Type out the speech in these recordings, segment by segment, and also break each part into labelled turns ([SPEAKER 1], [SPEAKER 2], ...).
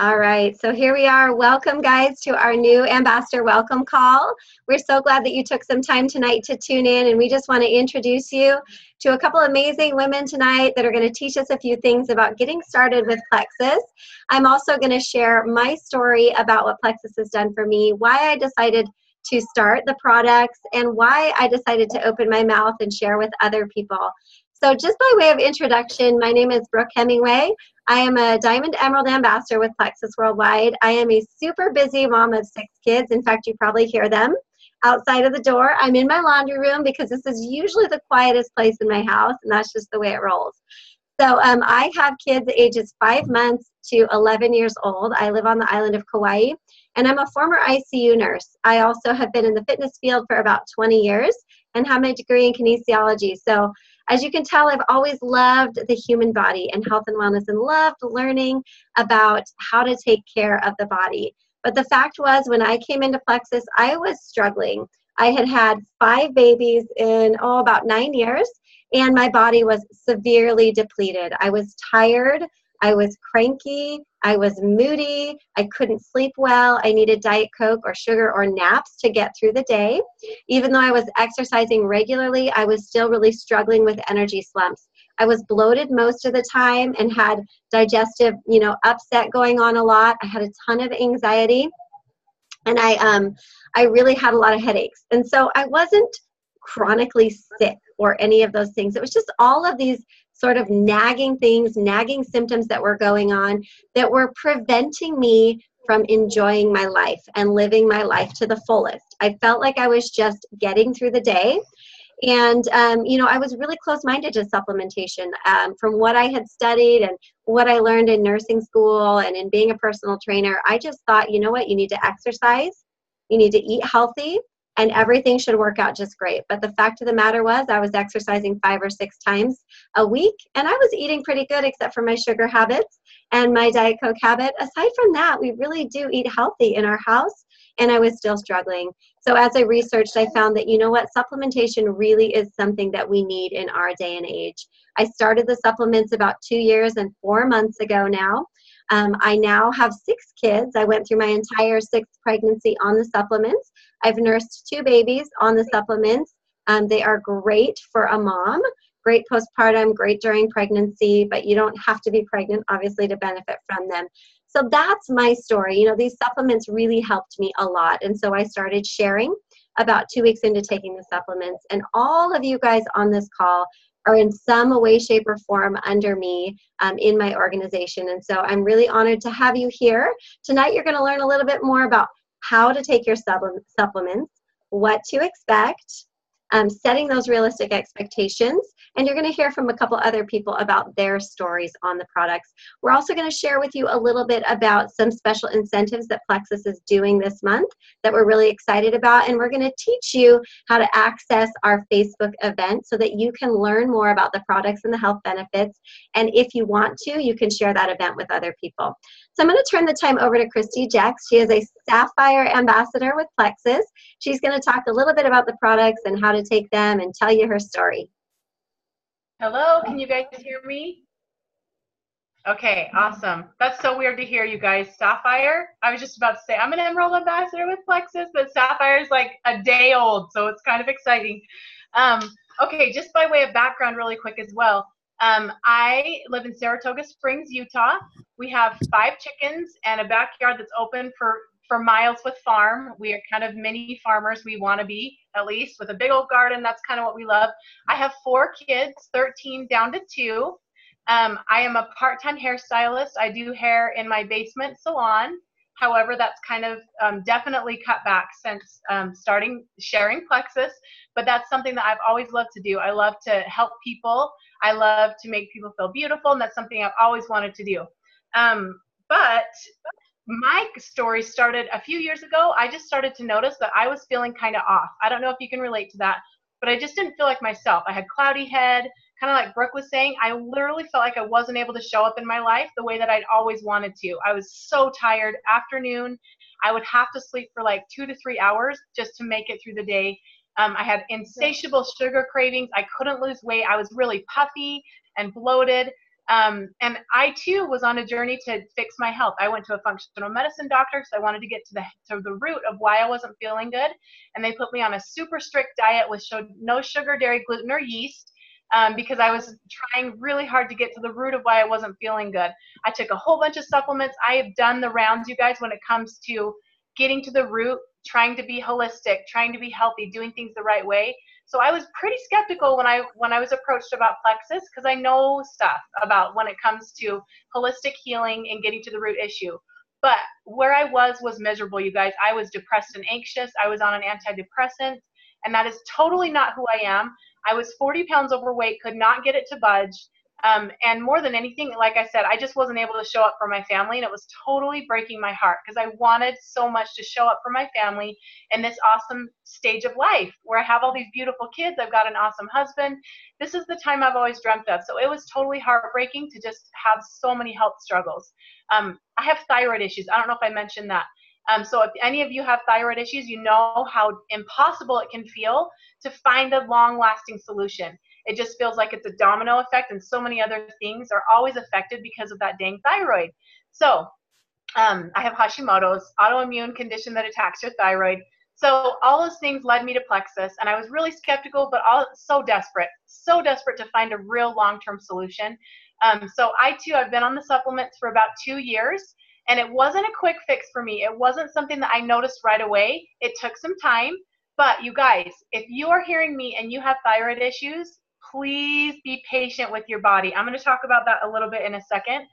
[SPEAKER 1] All right, so here we are. Welcome, guys, to our new ambassador welcome call. We're so glad that you took some time tonight to tune in, and we just want to introduce you to a couple amazing women tonight that are going to teach us a few things about getting started with Plexus. I'm also going to share my story about what Plexus has done for me, why I decided to start the products, and why I decided to open my mouth and share with other people. So just by way of introduction, my name is Brooke Hemingway. I am a Diamond Emerald Ambassador with Plexus Worldwide. I am a super busy mom of 6 kids. In fact, you probably hear them outside of the door. I'm in my laundry room because this is usually the quietest place in my house, and that's just the way it rolls. So I have kids ages 5 months to 11 years old. I live on the island of Kauai, and I'm a former ICU nurse. I also have been in the fitness field for about 20 years and have my degree in kinesiology. So as you can tell, I've always loved the human body and health and wellness and loved learning about how to take care of the body. But the fact was, when I came into Plexus, I was struggling. I had had 5 babies in, about 9 years, and my body was severely depleted. I was tired. I was cranky. I was moody. I couldn't sleep well. I needed Diet Coke or sugar or naps to get through the day. Even though I was exercising regularly, I was still really struggling with energy slumps. I was bloated most of the time and had digestive, upset going on a lot. I had a ton of anxiety, and I really had a lot of headaches. And so I wasn't chronically sick or any of those things. It was just all of these sort of nagging things, nagging symptoms that were going on that were preventing me from enjoying my life and living my life to the fullest. I felt like I was just getting through the day. And, I was really close-minded to supplementation. From what I had studied and what I learned in nursing school and in being a personal trainer, I just thought, you know what, you need to exercise, you need to eat healthy, and everything should work out just great. But the fact of the matter was, I was exercising 5 or 6 times a week, and I was eating pretty good except for my sugar habits and my Diet Coke habit. Aside from that, we really do eat healthy in our house, and I was still struggling. So as I researched, I found that, supplementation really is something that we need in our day and age. I started the supplements about 2 years and 4 months ago now. I now have 6 kids. I went through my entire 6th pregnancy on the supplements. I've nursed 2 babies on the supplements. They are great for a mom, great postpartum, great during pregnancy, but you don't have to be pregnant, obviously, to benefit from them. So that's my story. These supplements really helped me a lot. And so I started sharing about 2 weeks into taking the supplements. And all of you guys on this call are in some way, shape, or form under me in my organization. And so I'm really honored to have you here. Tonight, you're going to learn a little bit more about how to take your supplements, what to expect, setting those realistic expectations, and you're going to hear from a couple other people about their stories on the products. We're also going to share with you a little bit about some special incentives that Plexus is doing this month that we're really excited about, and we're going to teach you how to access our Facebook event so that you can learn more about the products and the health benefits, and if you want to, you can share that event with other people. So I'm going to turn the time over to Christy Jex. She is a Sapphire Ambassador with Plexus. She's going to talk a little bit about the products and how to take them and tell you her story.
[SPEAKER 2] Hello, can you guys hear me? Okay, awesome. That's so weird to hear, you guys. Sapphire? I was just about to say, I'm an Emerald Ambassador with Plexus, but Sapphire is like a day old, so it's kind of exciting. Okay, just by way of background really quick as well. I live in Saratoga Springs, Utah. We have 5 chickens and a backyard that's open for miles with farm. We are kind of mini farmers. We want to be, at least, with a big old garden. That's kind of what we love. I have 4 kids, 13 down to 2. I am a part-time hairstylist. I do hair in my basement salon. However, that's kind of definitely cut back since starting sharing Plexus, but that's something that I've always loved to do. I love to help people. I love to make people feel beautiful, and that's something I've always wanted to do. But my story started a few years ago. I just started to notice that I was feeling kind of off. I don't know if you can relate to that, but I just didn't feel like myself. I had cloudy head, kind of like Brooke was saying. I literally felt like I wasn't able to show up in my life the way that I'd always wanted to. I was so tired. Afternoon, I would have to sleep for like 2 to 3 hours just to make it through the day. I had insatiable sugar cravings. I couldn't lose weight. I was really puffy and bloated. And I too was on a journey to fix my health. I went to a functional medicine doctor because I wanted to get to the root of why I wasn't feeling good. And they put me on a super strict diet with no sugar, dairy, gluten, or yeast. Because I was trying really hard to get to the root of why I wasn't feeling good. I took a whole bunch of supplements. I have done the rounds, you guys, when it comes to getting to the root, trying to be holistic, trying to be healthy, doing things the right way. So I was pretty skeptical when I was approached about Plexus, because I know stuff about when it comes to holistic healing and getting to the root issue. But where I was miserable, you guys. I was depressed and anxious. I was on an antidepressant, and that is totally not who I am. I was 40 pounds overweight, could not get it to budge. And more than anything, like I said, I just wasn't able to show up for my family, and it was totally breaking my heart because I wanted so much to show up for my family in this awesome stage of life where I have all these beautiful kids. I've got an awesome husband. This is the time I've always dreamt of. So it was totally heartbreaking to just have so many health struggles. I have thyroid issues. I don't know if I mentioned that. So if any of you have thyroid issues, you know how impossible it can feel to find a long-lasting solution. It just feels like it's a domino effect, and so many other things are always affected because of that dang thyroid. So I have Hashimoto's, autoimmune condition that attacks your thyroid. So all those things led me to Plexus, and I was really skeptical, but so desperate to find a real long-term solution. So I've been on the supplements for about 2 years, and it wasn't a quick fix for me. It wasn't something that I noticed right away. It took some time. But you guys, if you are hearing me and you have thyroid issues, please be patient with your body. I'm going to talk about that a little bit in a second.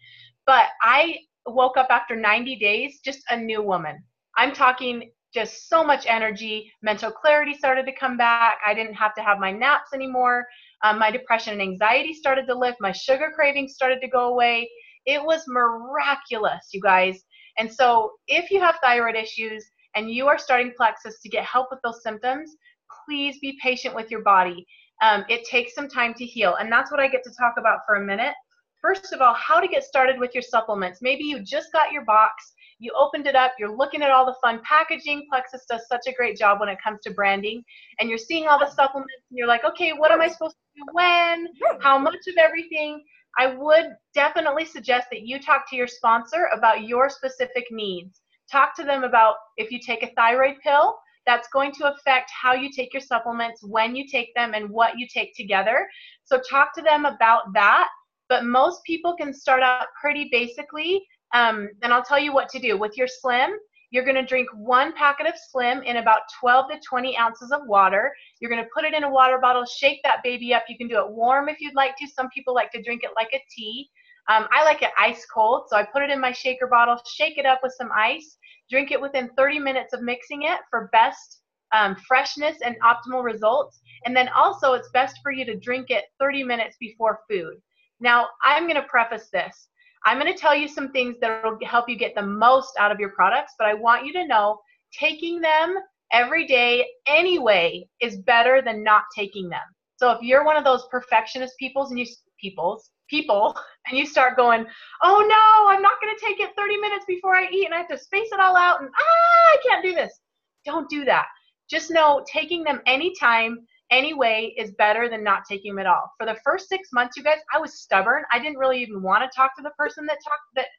[SPEAKER 2] But I woke up after 90 days, just a new woman. I'm talking just so much energy. Mental clarity started to come back. I didn't have to have my naps anymore. My depression and anxiety started to lift. My sugar cravings started to go away. It was miraculous, you guys. And so if you have thyroid issues and you are starting Plexus to get help with those symptoms, please be patient with your body. It takes some time to heal, and that's what I get to talk about for a minute. First of all, how to get started with your supplements. Maybe you just got your box, you opened it up, you're looking at all the fun packaging. Plexus does such a great job when it comes to branding, and you're seeing all the supplements, and you're like, okay, what am I supposed to do when? How much of everything? I would definitely suggest that you talk to your sponsor about your specific needs. Talk to them about if you take a thyroid pill, that's going to affect how you take your supplements, when you take them, and what you take together. So talk to them about that. But most people can start out pretty basically, and I'll tell you what to do. With your Slim, you're going to drink 1 packet of Slim in about 12 to 20 ounces of water. You're going to put it in a water bottle, shake that baby up. You can do it warm if you'd like to. Some people like to drink it like a tea. I like it ice cold, so I put it in my shaker bottle, shake it up with some ice, drink it within 30 minutes of mixing it for best freshness and optimal results. And then also it's best for you to drink it 30 minutes before food. Now, I'm going to preface this. I'm going to tell you some things that will help you get the most out of your products, but I want you to know taking them every day anyway is better than not taking them. So if you're one of those perfectionist people and you start going, oh no, I'm not going to take it 30 minutes before I eat and I have to space it all out and I can't do this. Don't do that. Just know taking them anytime, anyway is better than not taking them at all. For the first 6 months, you guys, I was stubborn. I didn't really even want to talk to the person that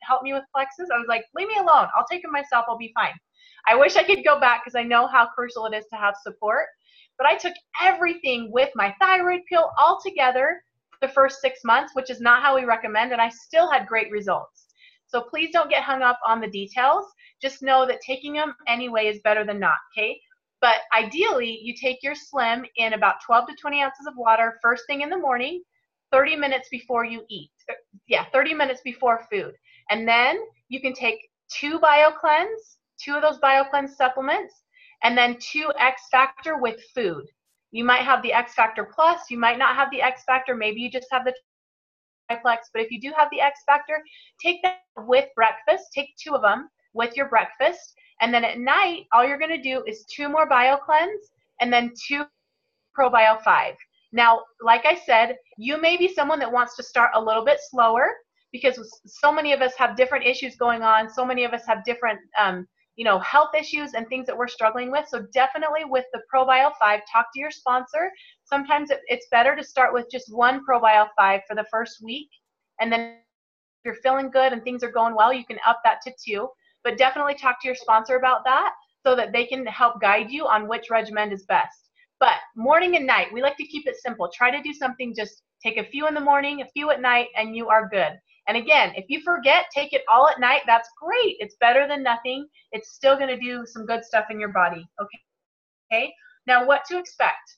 [SPEAKER 2] helped me with Plexus. I was like, leave me alone. I'll take them myself. I'll be fine. I wish I could go back because I know how crucial it is to have support. But I took everything with my thyroid pill all together the first 6 months, which is not how we recommend, and I still had great results. So please don't get hung up on the details. Just know that taking them anyway is better than not, okay? But ideally, you take your Slim in about 12 to 20 ounces of water first thing in the morning, 30 minutes before you eat. 30 minutes before food. And then you can take 2 of those BioCleanse supplements, and then 2 X Factor with food. You might have the X Factor Plus, you might not have the X Factor, maybe you just have the Triplex, but if you do have the X Factor, take that with breakfast, take 2 of them with your breakfast, and then at night, all you're going to do is 2 more BioCleanse and then 2 ProBio 5. Now, like I said, you may be someone that wants to start a little bit slower because so many of us have different issues going on. So many of us have different health issues and things that we're struggling with. So definitely with the ProBio 5, talk to your sponsor. Sometimes it's better to start with just 1 ProBio 5 for the first week And then if you're feeling good and things are going well, you can up that to 2. But definitely talk to your sponsor about that so that they can help guide you on which regimen is best. But morning and night, we like to keep it simple. Try to do something, just take a few in the morning, a few at night, and you are good. And again, if you forget, take it all at night. That's great. It's better than nothing. It's still going to do some good stuff in your body. Okay. Now, what to expect?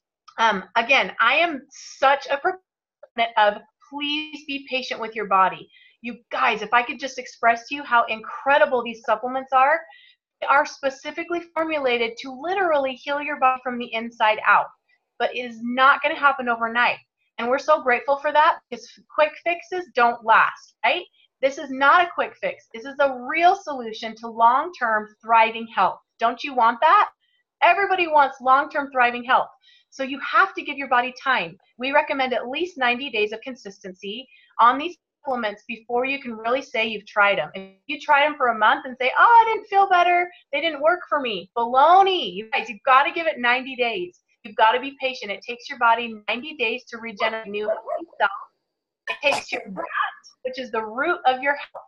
[SPEAKER 2] Again, I am such a proponent of please be patient with your body. You guys, if I could just express to you how incredible these supplements are, they are specifically formulated to literally heal your body from the inside out. But it is not going to happen overnight. And we're so grateful for that because quick fixes don't last, right? This is not a quick fix. This is a real solution to long-term thriving health. Don't you want that? Everybody wants long-term thriving health. So you have to give your body time. We recommend at least 90 days of consistency on these supplements before you can really say you've tried them. If you try them for a month and say, oh, I didn't feel better, they didn't work for me, baloney. You guys, you've got to give it 90 days. You've got to be patient. It takes your body 90 days to regenerate new cells. It takes your gut, which is the root of your health,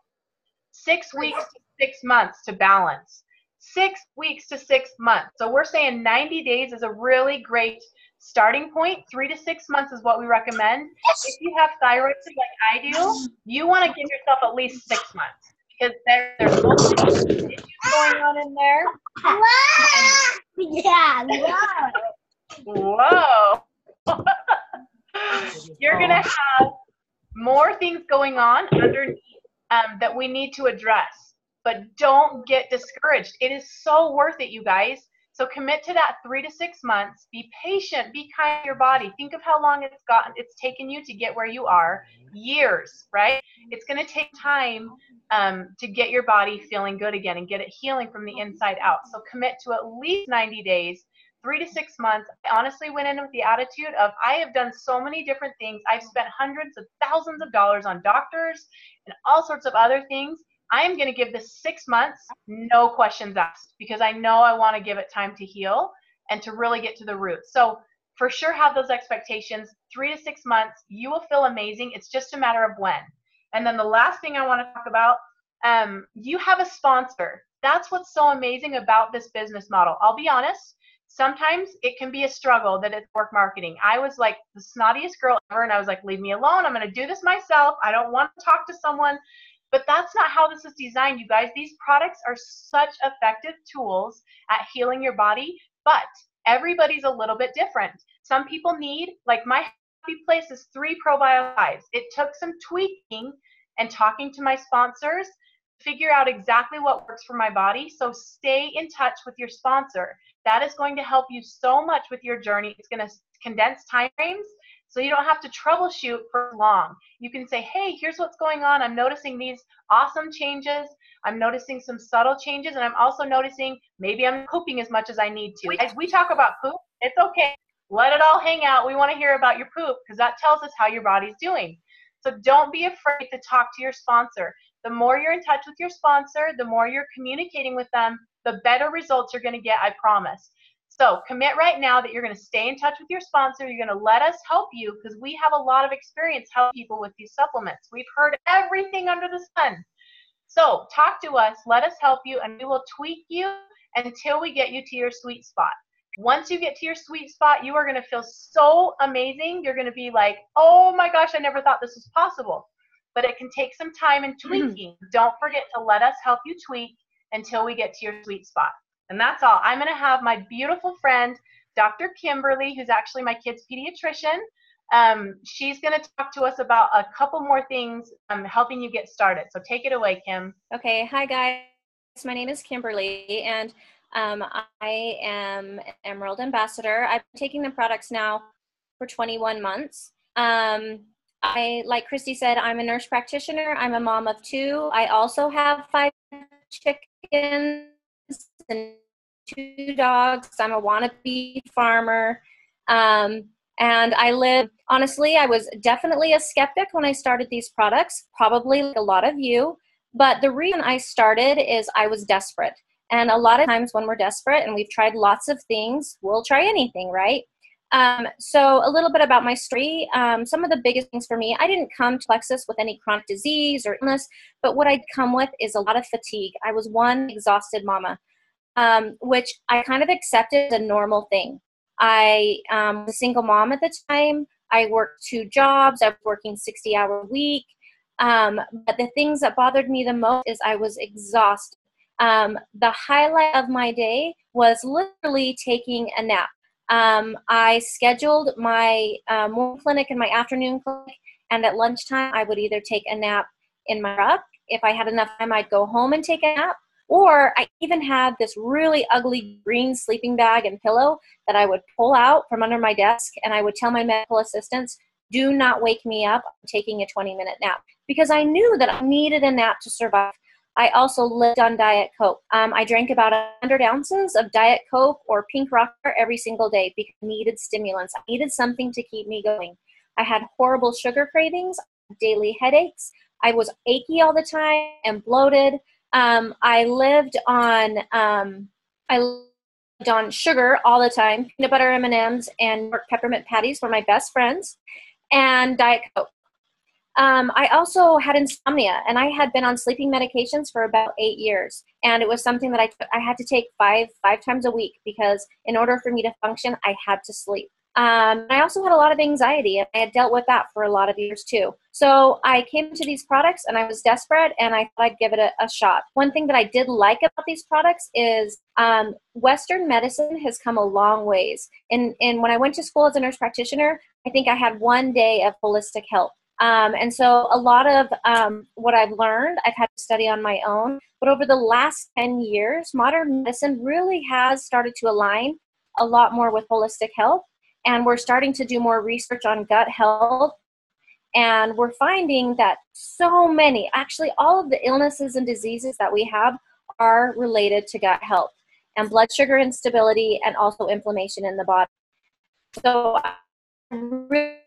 [SPEAKER 2] 6 weeks to 6 months to balance. 6 weeks to 6 months. So we're saying 90 days is a really great starting point. 3 to 6 months is what we recommend. If you have thyroid like I do, you want to give yourself at least 6 months because there's multiple issues going on in there. Whoa. You're going to have more things going on underneath that we need to address. But don't get discouraged. It is so worth it, you guys. So commit to that 3 to 6 months. Be patient. Be kind to your body. Think of how long it's taken you to get where you are. Years, right? It's going to take time to get your body feeling good again and get it healing from the inside out. So commit to at least 90 days, 3 to 6 months. I honestly went in with the attitude of I have done so many different things. I've spent hundreds of thousands of dollars on doctors and all sorts of other things. I am going to give this 6 months, no questions asked, because I know I want to give it time to heal and to really get to the root. So for sure have those expectations. 3 to 6 months, you will feel amazing. It's just a matter of when. And then the last thing I want to talk about, you have a sponsor. That's what's so amazing about this business model. I'll be honest, sometimes it can be a struggle that it's work marketing. I was like the snottiest girl ever, and I was like, leave me alone. I'm going to do this myself. I don't want to talk to someone. But that's not how this is designed, you guys. These products are such effective tools at healing your body, but everybody's a little bit different. Some people need, like my happy place is 3 probiotics. It took some tweaking and talking to my sponsors to figure out exactly what works for my body. So stay in touch with your sponsor. That is going to help you so much with your journey. It's going to condense time frames. So you don't have to troubleshoot for long. You can say, hey, here's what's going on. I'm noticing these awesome changes. I'm noticing some subtle changes. And I'm also noticing maybe I'm pooping as much as I need to. As we talk about poop, it's okay. Let it all hang out. We want to hear about your poop because that tells us how your body's doing. So don't be afraid to talk to your sponsor. The more you're in touch with your sponsor, the more you're communicating with them, the better results you're going to get, I promise. So commit right now that you're going to stay in touch with your sponsor. You're going to let us help you because we have a lot of experience helping people with these supplements. We've heard everything under the sun. So talk to us, let us help you, and we will tweak you until we get you to your sweet spot. Once you get to your sweet spot, you are going to feel so amazing. You're going to be like, oh my gosh, I never thought this was possible. But it can take some time and tweaking. Don't forget to let us help you tweak until we get to your sweet spot. And that's all. I'm going to have my beautiful friend, Dr. Kimberly, who's actually my kid's pediatrician. She's going to talk to us about a couple more things helping you get started. So take it away, Kim.
[SPEAKER 3] Okay. Hi, guys. My name is Kimberly, and I am Emerald Ambassador. I've been taking the products now for 21 months. Like Christy said, I'm a nurse practitioner. I'm a mom of 2. I also have 5 chickens and 2 dogs. I'm a wannabe farmer. And I live, honestly, I was definitely a skeptic when I started these products, probably like a lot of you. But the reason I started is I was desperate. And a lot of times when we're desperate and we've tried lots of things, we'll try anything, right? So a little bit about my story. Some of the biggest things for me, I didn't come to Plexus with any chronic disease or illness, but what I'd come with is a lot of fatigue. I was one exhausted mama, which I kind of accepted as a normal thing. I was a single mom at the time. I worked 2 jobs. I was working 60-hour a week. But the things that bothered me the most is I was exhausted. The highlight of my day was literally taking a nap. I scheduled my morning clinic and my afternoon clinic, and at lunchtime I would either take a nap in my truck. If I had enough time, I'd go home and take a nap. Or I even had this really ugly green sleeping bag and pillow that I would pull out from under my desk, and I would tell my medical assistants, do not wake me up, I'm taking a 20-minute nap, because I knew that I needed a nap to survive. I also lived on Diet Coke. I drank about 100 ounces of Diet Coke or Pink Rocker every single day because I needed stimulants. I needed something to keep me going. I had horrible sugar cravings, daily headaches. I was achy all the time and bloated. I lived on sugar all the time. Peanut butter M&Ms and peppermint patties were my best friends, and Diet Coke. I also had insomnia, and I had been on sleeping medications for about 8 years, and it was something that I had to take five times a week because in order for me to function, I had to sleep. I also had a lot of anxiety, and I had dealt with that for a lot of years too. So I came to these products, and I was desperate, and I thought I'd give it a shot. One thing that I did like about these products is Western medicine has come a long ways. And when I went to school as a nurse practitioner, I think I had 1 day of holistic health. And so a lot of what I've learned, I've had to study on my own. But over the last 10 years, modern medicine really has started to align a lot more with holistic health. And we're starting to do more research on gut health. And we're finding that so many, actually all of the illnesses and diseases that we have are related to gut health and blood sugar instability and also inflammation in the body. So I really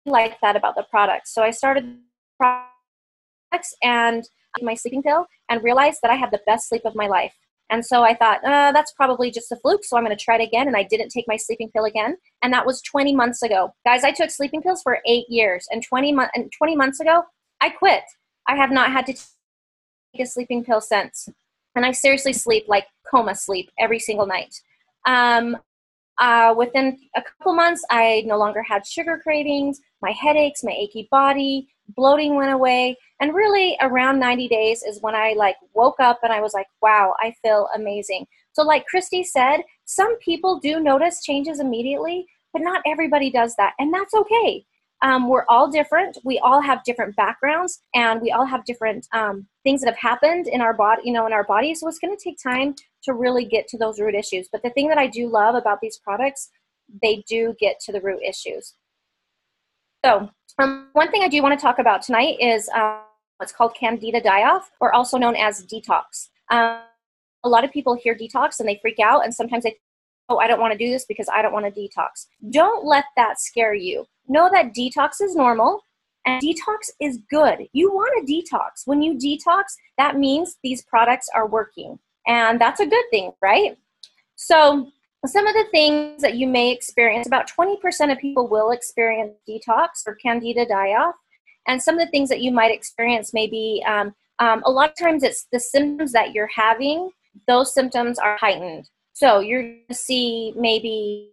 [SPEAKER 3] like that about the products. So I started products and my sleeping pill and realized that I had the best sleep of my life. And so I thought, that's probably just a fluke, so I'm going to try it again. And I didn't take my sleeping pill again. And that was 20 months ago. Guys, I took sleeping pills for 8 years. And 20 months ago, I quit. I have not had to take a sleeping pill since. And I seriously sleep like coma sleep every single night. Within a couple months, I no longer had sugar cravings, my headaches, my achy body, bloating went away. And really around 90 days is when I woke up and I was like, wow, I feel amazing. So like Christy said, some people do notice changes immediately, but not everybody does that. And that's okay. We're all different. We all have different backgrounds, and we all have different things that have happened in our body, in our bodies. So it's going to take time to really get to those root issues. But the thing that I do love about these products, they do get to the root issues. So one thing I do want to talk about tonight is what's called Candida die-off, or also known as detox. A lot of people hear detox and they freak out, and sometimes they think, oh, I don't want to do this because I don't want to detox. Don't let that scare you. Know that detox is normal and detox is good. You want to detox. When you detox, that means these products are working, and that's a good thing, right? So some of the things that you may experience, about 20% of people will experience detox or Candida die-off. And some of the things that you might experience may be, a lot of times it's the symptoms that you're having, those symptoms are heightened. So you're going to see maybe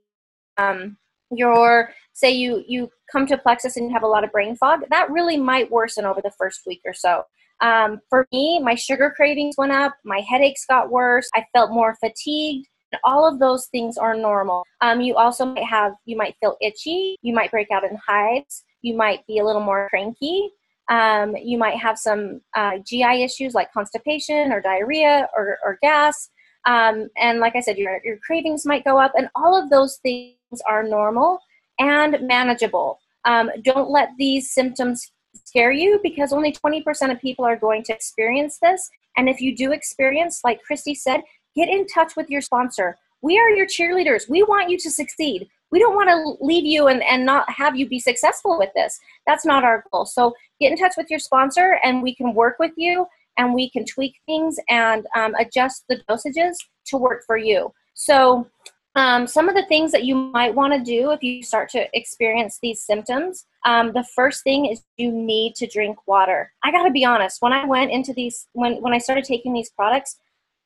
[SPEAKER 3] say you come to Plexus and you have a lot of brain fog, that really might worsen over the first week or so. For me, my sugar cravings went up, my headaches got worse, I felt more fatigued. All of those things are normal. You also might feel itchy, you might break out in hives, you might be a little more cranky, you might have some GI issues like constipation or diarrhea or gas. And like I said, your cravings might go up, and all of those things are normal and manageable. Don't let these symptoms scare you, because only 20% of people are going to experience this. And if you do experience, like Christy said, get in touch with your sponsor. We are your cheerleaders. We want you to succeed. We don't want to leave you and not have you be successful with this. That's not our goal. So get in touch with your sponsor, and we can work with you, and we can tweak things and adjust the dosages to work for you. So Some of the things that you might want to do if you start to experience these symptoms, the first thing is you need to drink water. I got to be honest, when I went into these, when I started taking these products,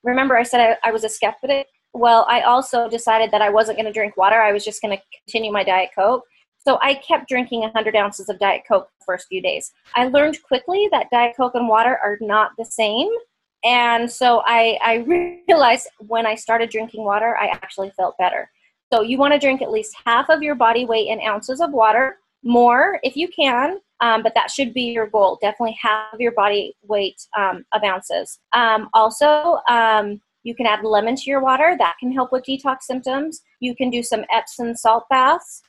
[SPEAKER 3] remember I said I was a skeptic? Well, I also decided that I wasn't going to drink water. I was just going to continue my Diet Coke. So I kept drinking 100 ounces of Diet Coke the first few days. I learned quickly that Diet Coke and water are not the same. And so I realized when I started drinking water, I actually felt better. So you want to drink at least half of your body weight in ounces of water, more if you can, but that should be your goal. Definitely half of your body weight of ounces. Also, you can add lemon to your water. That can help with detox symptoms. You can do some Epsom salt baths.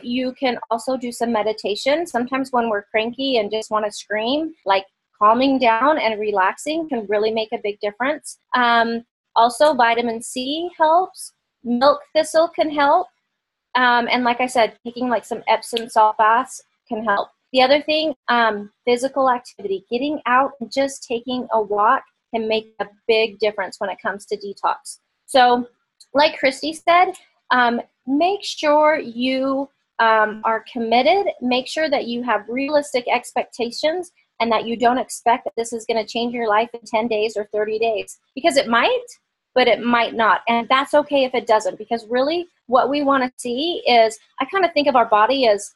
[SPEAKER 3] You can also do some meditation. Sometimes when we're cranky and just want to scream, like calming down and relaxing can really make a big difference. Also, vitamin C helps. Milk thistle can help. And like I said, taking like some Epsom salt baths can help. The other thing, physical activity. Getting out and just taking a walk can make a big difference when it comes to detox. So like Christy said, make sure you are committed. Make sure that you have realistic expectations and that you don't expect that this is going to change your life in 10 days or 30 days. Because it might, but it might not. And that's okay if it doesn't, because really what we want to see is, I kind of think of our body as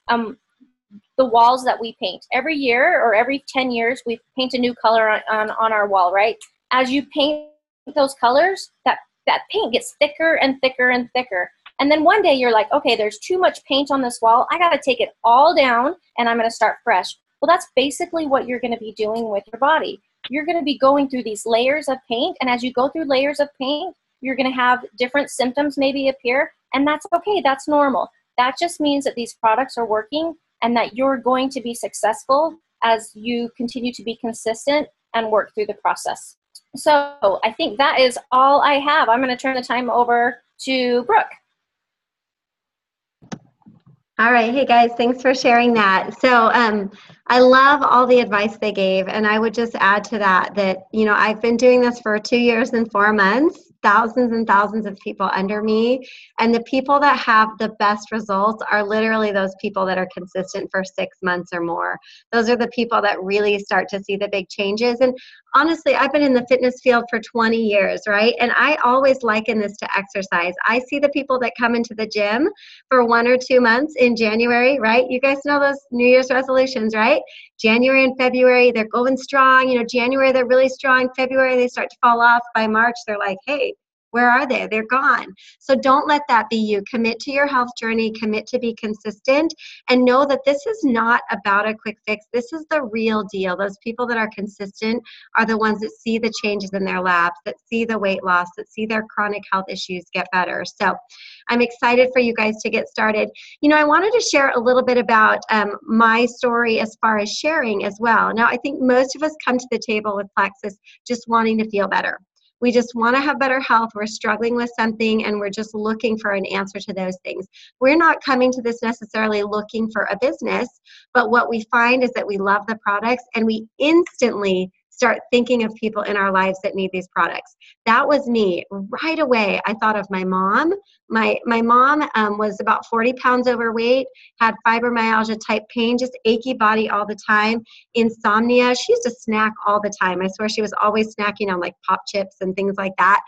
[SPEAKER 3] the walls that we paint. Every year or every 10 years, we paint a new color on our wall, right? As you paint those colors, that paint gets thicker and thicker and thicker. And then one day you're like, okay, there's too much paint on this wall. I got to take it all down and I'm going to start fresh. Well, that's basically what you're going to be doing with your body. You're going to be going through these layers of paint. And as you go through layers of paint, you're going to have different symptoms maybe appear. And that's okay. That's normal. That just means that these products are working and that you're going to be successful as you continue to be consistent and work through the process. So I think that is all I have. I'm going to turn the time over to Brooke.
[SPEAKER 1] All right. Hey, guys, thanks for sharing that. So I love all the advice they gave. And I would just add to that, you know, I've been doing this for 2 years and 4 months, thousands and thousands of people under me. And the people that have the best results are literally those people that are consistent for 6 months or more. Those are the people that really start to see the big changes. And honestly, I've been in the fitness field for 20 years, right? And I always liken this to exercise. I see the people that come into the gym for 1 or 2 months in January, right? You guys know those New Year's resolutions, right? January and February, they're going strong. You know, January, they're really strong. February, they start to fall off. By March, they're like, hey, where are they? They're gone. So don't let that be you. Commit to your health journey, commit to be consistent, and know that this is not about a quick fix. This is the real deal. Those people that are consistent are the ones that see the changes in their labs, that see the weight loss, that see their chronic health issues get better. So I'm excited for you guys to get started. You know, I wanted to share a little bit about my story as far as sharing as well. Now, I think most of us come to the table with Plexus just wanting to feel better. We just want to have better health. We're struggling with something and we're just looking for an answer to those things. We're not coming to this necessarily looking for a business, but what we find is that we love the products and we instantly start thinking of people in our lives that need these products. That was me. Right away, I thought of my mom. My mom was about 40 pounds overweight, had fibromyalgia type pain, just achy body all the time, insomnia. She used to snack all the time. I swear she was always snacking on like pop chips and things like that.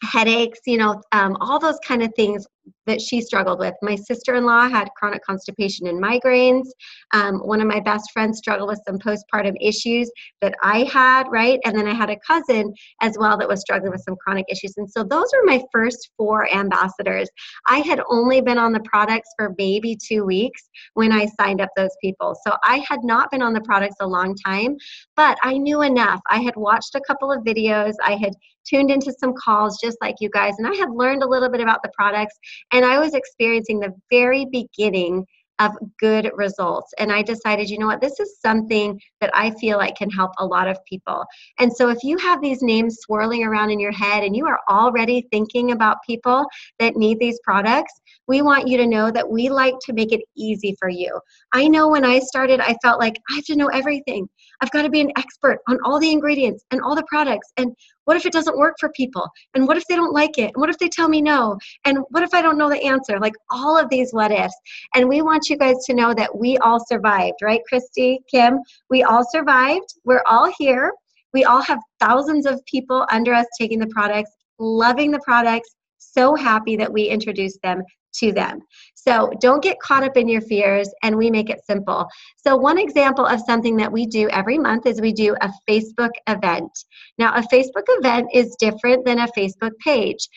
[SPEAKER 1] Headaches, you know, all those kind of things that she struggled with. My sister-in-law had chronic constipation and migraines. One of my best friends struggled with some postpartum issues that I had, right? And then I had a cousin as well that was struggling with some chronic issues. And so those were my first 4 ambassadors. I had only been on the products for maybe 2 weeks when I signed up those people. So I had not been on the products a long time, but I knew enough. I had watched a couple of videos. I had tuned into some calls just like you guys, and I had learned a little bit about the products, and I was experiencing the very beginning of good results. And I decided, you know what, this is something that I feel like can help a lot of people. And so if you have these names swirling around in your head and you are already thinking about people that need these products, we want you to know that we like to make it easy for you. I know when I started, I felt like I have to know everything. I've got to be an expert on all the ingredients and all the products. And what if it doesn't work for people? And what if they don't like it? And what if they tell me no? And what if I don't know the answer? Like all of these what ifs. And we want you guys to know that we all survived, right, Christy, Kim? We all survived. We're all here. We all have thousands of people under us taking the products, loving the products, so happy that we introduced them to them. So don't get caught up in your fears, and we make it simple. So one example of something that we do every month is we do a Facebook event. Now, a Facebook event is different than a Facebook page.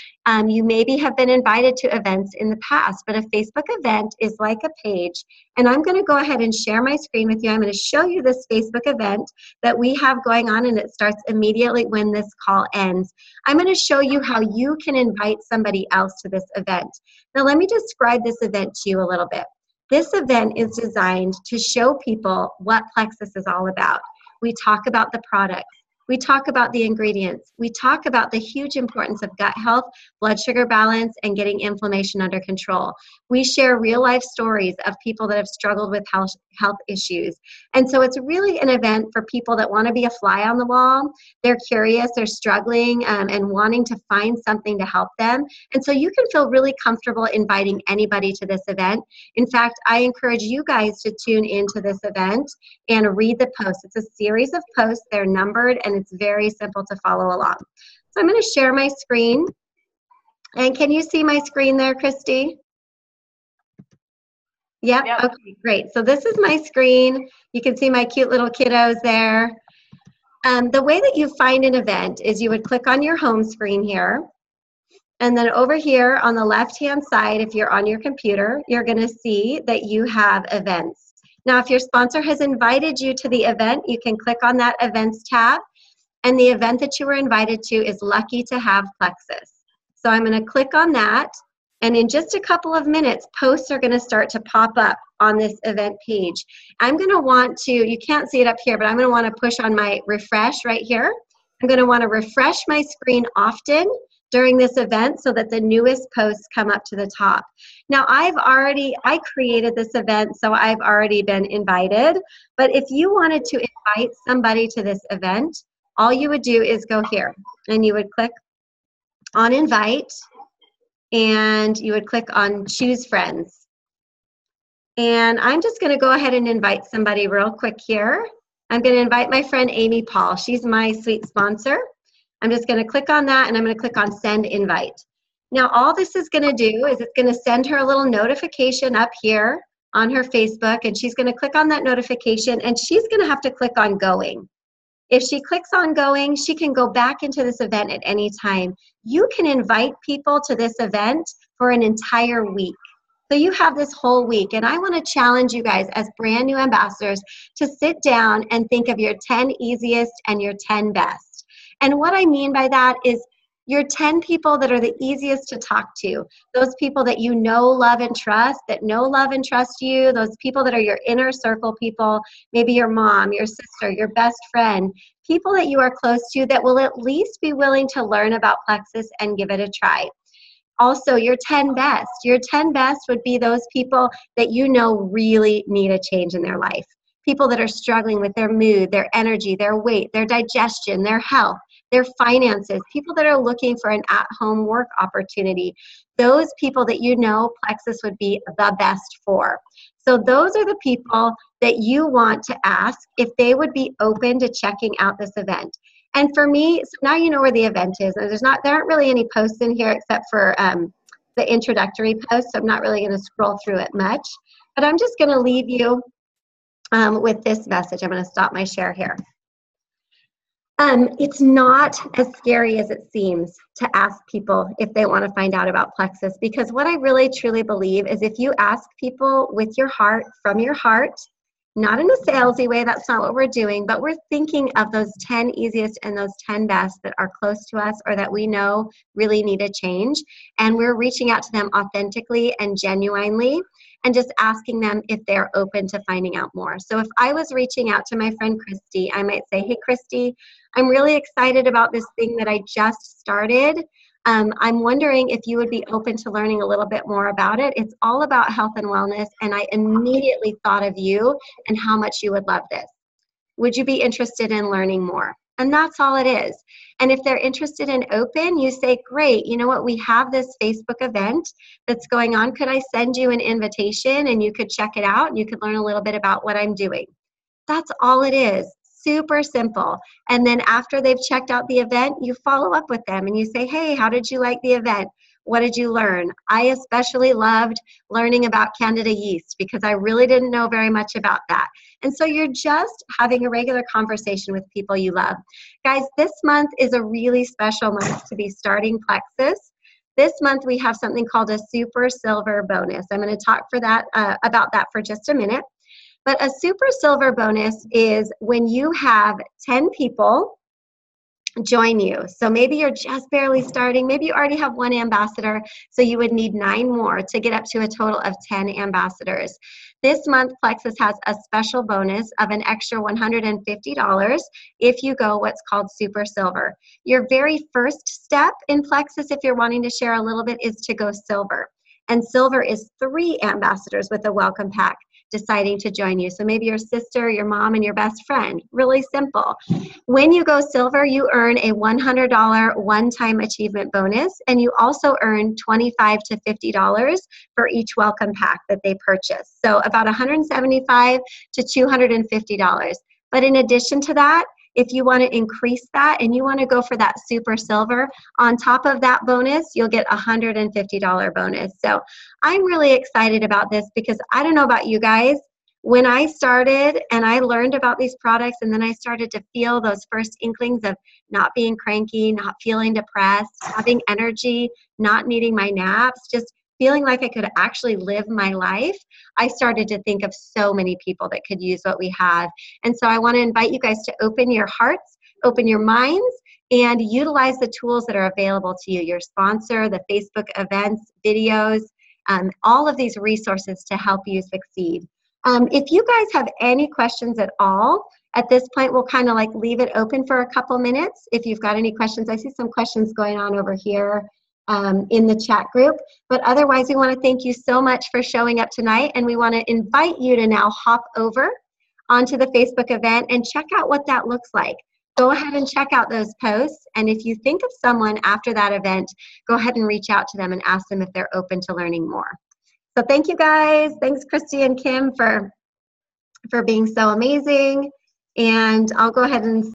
[SPEAKER 1] You maybe have been invited to events in the past, but a Facebook event is like a page. And I'm going to go ahead and share my screen with you. I'm going to show you this Facebook event that we have going on, and it starts immediately when this call ends. I'm going to show you how you can invite somebody else to this event. Now, let me describe this event to you a little bit. This event is designed to show people what Plexus is all about. We talk about the products. We talk about the ingredients. We talk about the huge importance of gut health, blood sugar balance, and getting inflammation under control. We share real life stories of people that have struggled with health issues. And so it's really an event for people that want to be a fly on the wall. They're curious, they're struggling, and wanting to find something to help them. And so you can feel really comfortable inviting anybody to this event. In fact, I encourage you guys to tune into this event and read the posts. It's a series of posts. They're numbered, and it's very simple to follow along. So I'm going to share my screen. And can you see my screen there, Christy? Yep. Okay, great. So this is my screen. You can see my cute little kiddos there. The way that you find an event is you would click on your home screen here. And then over here on the left-hand side, if you're on your computer, you're going to see that you have events. Now, if your sponsor has invited you to the event, you can click on that events tab. And the event that you were invited to is Lucky to Have Plexus. So I'm going to click on that. And in just a couple of minutes, posts are going to start to pop up on this event page. I'm going to want to, you can't see it up here, but I'm going to want to push on my refresh right here. I'm going to want to refresh my screen often during this event so that the newest posts come up to the top. Now, I created this event, so I've already been invited. But if you wanted to invite somebody to this event, all you would do is go here and you would click on invite and you would click on choose friends. And I'm just going to go ahead and invite somebody real quick here. I'm going to invite my friend Amy Paul. She's my sweet sponsor. I'm just going to click on that and I'm going to click on send invite. Now all this is going to do is it's going to send her a little notification up here on her Facebook, and she's going to click on that notification and she's going to have to click on going. If she clicks on going, she can go back into this event at any time. You can invite people to this event for an entire week. So you have this whole week, and I want to challenge you guys as brand new ambassadors to sit down and think of your 10 easiest and your 10 best. And what I mean by that is your 10 people that are the easiest to talk to, those people that you know, love, and trust, that know, love, and trust you, those people that are your inner circle people, maybe your mom, your sister, your best friend, people that you are close to that will at least be willing to learn about Plexus and give it a try. Also, your 10 best. Your 10 best would be those people that you know really need a change in their life. People that are struggling with their mood, their energy, their weight, their digestion, their health, their finances, people that are looking for an at-home work opportunity. Those people that you know Plexus would be the best for. So those are the people that you want to ask if they would be open to checking out this event. And for me, so now you know where the event is. And there aren't really any posts in here except for the introductory post. So I'm not really going to scroll through it much. But I'm just going to leave you with this message. I'm going to stop my share here. It's not as scary as it seems to ask people if they want to find out about Plexus, because what I really truly believe is if you ask people with your heart, from your heart, not in a salesy way, that's not what we're doing, but we're thinking of those 10 easiest and those 10 best that are close to us or that we know really need a change, and we're reaching out to them authentically and genuinely and just asking them if they're open to finding out more. So if I was reaching out to my friend Christy, I might say, hey Christy, I'm really excited about this thing that I just started. I'm wondering if you would be open to learning a little bit more about it. It's all about health and wellness, and I immediately thought of you and how much you would love this. Would you be interested in learning more? And that's all it is. And if they're interested in open, you say, great, you know what, we have this Facebook event that's going on. Could I send you an invitation and you could check it out and you could learn a little bit about what I'm doing? That's all it is. Super simple. And then after they've checked out the event, you follow up with them and you say, hey, how did you like the event? What did you learn? I especially loved learning about Candida yeast because I really didn't know very much about that. And so you're just having a regular conversation with people you love. Guys, this month is a really special month to be starting Plexus. This month we have something called a super silver bonus. I'm going to talk about that for just a minute. But a super silver bonus is when you have 10 people join you. So maybe you're just barely starting. Maybe you already have 1 ambassador, so you would need 9 more to get up to a total of 10 ambassadors. This month, Plexus has a special bonus of an extra $150 if you go what's called Super Silver. Your very first step in Plexus, if you're wanting to share a little bit, is to go Silver. And Silver is 3 ambassadors with a welcome pack deciding to join you. So maybe your sister, your mom, and your best friend. Really simple. When you go Silver, you earn a $100 one-time achievement bonus, and you also earn $25 to $50 for each welcome pack that they purchase. So about $175 to $250. But in addition to that, if you want to increase that and you want to go for that Super Silver, on top of that bonus, you'll get a $150 bonus. So I'm really excited about this because I don't know about you guys, when I started and I learned about these products and then I started to feel those first inklings of not being cranky, not feeling depressed, having energy, not needing my naps, just feeling like I could actually live my life, I started to think of so many people that could use what we have. And so I want to invite you guys to open your hearts, open your minds, and utilize the tools that are available to you, your sponsor, the Facebook events, videos, all of these resources to help you succeed. If you guys have any questions at all, at this point, we'll kind of like leave it open for a couple minutes. If you've got any questions, I see some questions going on over here in the chat group. But otherwise, we want to thank you so much for showing up tonight. And we want to invite you to now hop over onto the Facebook event and check out what that looks like. Go ahead and check out those posts. And if you think of someone after that event, go ahead and reach out to them and ask them if they're open to learning more. So thank you guys. Thanks, Christy and Kim, for being so amazing. And I'll go ahead and